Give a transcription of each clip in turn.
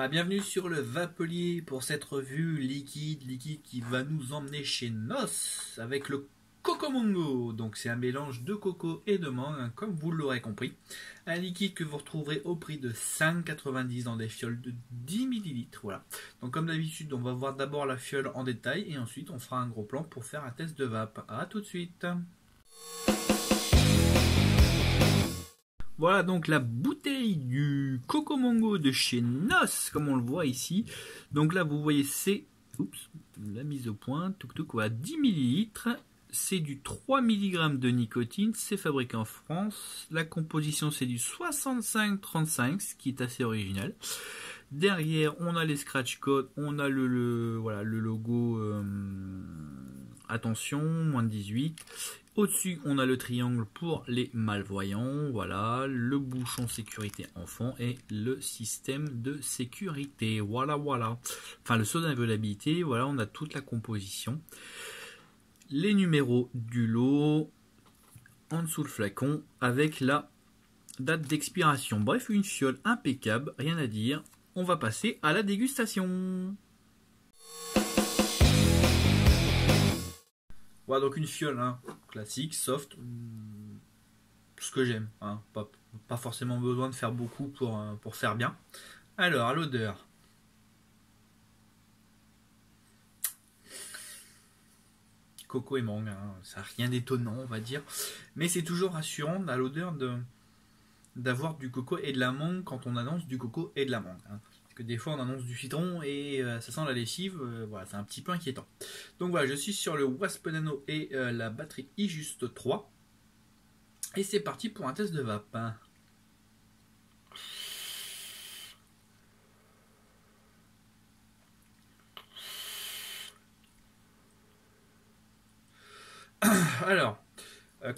Voilà, bienvenue sur le Vapelier pour cette revue liquide qui va nous emmener chez Nos avec le Cocomongo. Donc c'est un mélange de coco et de mangue, hein, comme vous l'aurez compris. Un liquide que vous retrouverez au prix de 5,90 dans des fioles de 10 millilitres. Voilà. Donc comme d'habitude, on va voir d'abord la fiole en détail et ensuite on fera un gros plan pour faire un test de vape. A tout de suite. Voilà donc la bouteille du Cocomongo de chez Nos, comme on le voit ici. Donc là, vous voyez, c'est la mise au point, à 10 millilitres. C'est du 3 mg de nicotine, c'est fabriqué en France. La composition, c'est du 65-35, ce qui est assez original. Derrière, on a les scratch codes, on a le logo attention, moins de 18. Au-dessus, on a le triangle pour les malvoyants, voilà, le bouchon sécurité enfant et le système de sécurité, voilà. Enfin, le saut d'inviolabilité, voilà, on a toute la composition. Les numéros du lot, en dessous le flacon, avec la date d'expiration. Bref, une fiole impeccable, rien à dire. On va passer à la dégustation. Voilà, donc une fiole, hein, classique, soft, ce que j'aime, hein, pas forcément besoin de faire beaucoup pour faire bien. Alors, à l'odeur. Coco et mangue, hein, ça n'a rien d'étonnant, on va dire. Mais c'est toujours rassurant à l'odeur d'avoir du coco et de la mangue quand on annonce du coco et de la mangue. Hein. Parce que des fois on annonce du citron et ça sent la lessive, voilà, c'est un petit peu inquiétant. Donc voilà, je suis sur le Wasp Nano et la batterie iJust 3. Et c'est parti pour un test de vape. Alors,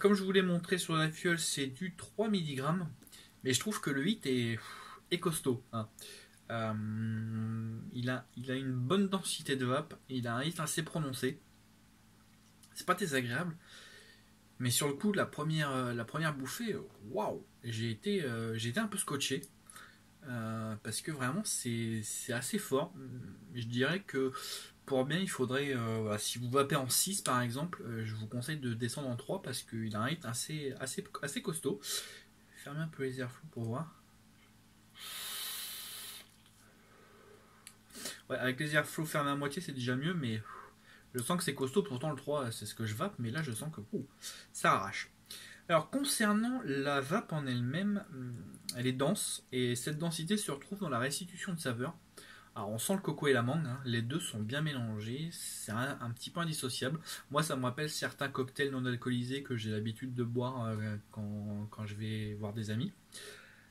comme je vous l'ai montré sur la fiole, c'est du 3 mg. Mais je trouve que le 8 est costaud. Hein. Il a une bonne densité de vape. Il a un hit assez prononcé. C'est pas désagréable. Mais sur le coup, la première bouffée, waouh, j'ai été un peu scotché. Parce que vraiment, c'est assez fort. Je dirais que pour bien, il faudrait, si vous vapez en 6 par exemple, je vous conseille de descendre en 3 parce qu'il a un hit assez costaud. Fermez un peu les airflows pour voir. Ouais, avec les airflows fermés à moitié, c'est déjà mieux, mais je sens que c'est costaud. Pourtant, le 3, c'est ce que je vape, mais là, je sens que ça arrache. Alors, concernant la vape en elle-même, elle est dense, et cette densité se retrouve dans la restitution de saveur. Alors, on sent le coco et la mangue, hein, les deux sont bien mélangés, c'est un petit peu indissociable. Moi, ça me rappelle certains cocktails non alcoolisés que j'ai l'habitude de boire quand je vais voir des amis.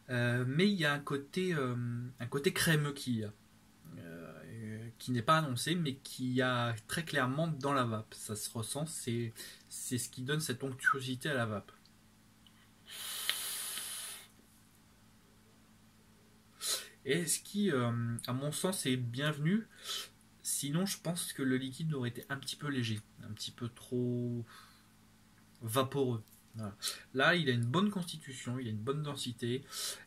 Mais il y a un côté crémeux qui n'est pas annoncé, mais qui y a très clairement dans la vape. Ça se ressent, c'est ce qui donne cette onctuosité à la vape. Et ce qui, à mon sens, est bienvenu. Sinon, je pense que le liquide aurait été un petit peu léger, un petit peu trop vaporeux. Voilà. Là, il a une bonne constitution, il a une bonne densité,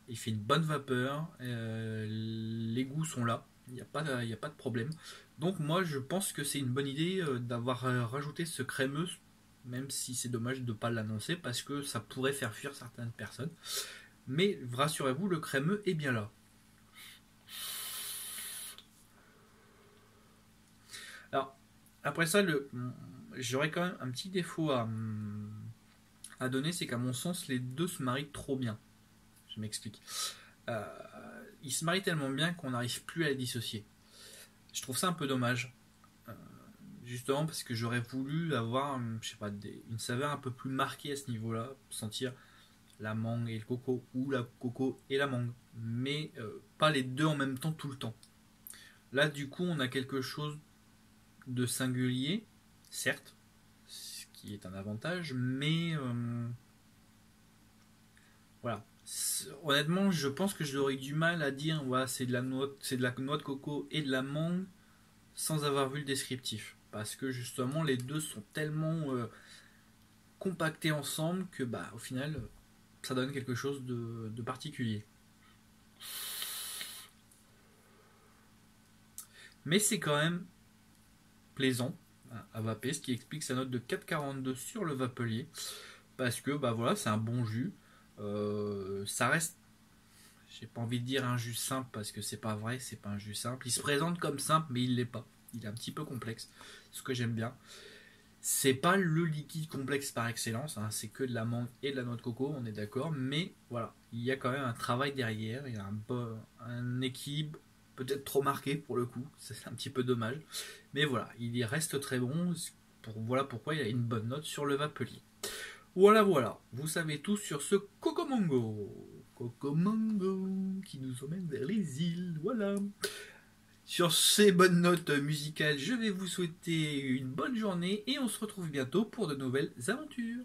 il fait une bonne vapeur, les goûts sont là, il n'y a pas de problème. Donc moi, je pense que c'est une bonne idée d'avoir rajouté ce crémeux, même si c'est dommage de ne pas l'annoncer, parce que ça pourrait faire fuir certaines personnes. Mais rassurez-vous, le crémeux est bien là. Alors, après ça, j'aurais quand même un petit défaut à donner, c'est qu'à mon sens, les deux se marient trop bien. Je m'explique. Ils se marient tellement bien qu'on n'arrive plus à les dissocier. Je trouve ça un peu dommage. Justement parce que j'aurais voulu avoir, je sais pas, une saveur un peu plus marquée à ce niveau-là, sentir la mangue et le coco, ou la coco et la mangue, mais pas les deux en même temps tout le temps. Là, du coup, on a quelque chose de singulier, certes, ce qui est un avantage, mais voilà. Honnêtement, je pense que j'aurais du mal à dire voilà, c'est de la noix de coco et de la mangue sans avoir vu le descriptif. Parce que justement, les deux sont tellement compactés ensemble que au final, ça donne quelque chose de particulier. Mais c'est quand même plaisant à vaper, ce qui explique sa note de 4,42 sur le vapelier. Parce que bah voilà, c'est un bon jus. Ça reste, j'ai pas envie de dire un jus simple parce que c'est pas vrai, c'est pas un jus simple. Il se présente comme simple, mais il l'est pas. Il est un petit peu complexe, ce que j'aime bien. C'est pas le liquide complexe par excellence, hein, c'est que de la mangue et de la noix de coco, on est d'accord, mais voilà, il y a quand même un travail derrière, il y a un équilibre peut-être trop marqué pour le coup, c'est un petit peu dommage, mais voilà, il y reste très bon, voilà pourquoi il a une bonne note sur le vapelier. Voilà, voilà, vous savez tout sur ce Cocomango. Cocomango qui nous emmène vers les îles, voilà. Sur ces bonnes notes musicales, je vais vous souhaiter une bonne journée et on se retrouve bientôt pour de nouvelles aventures.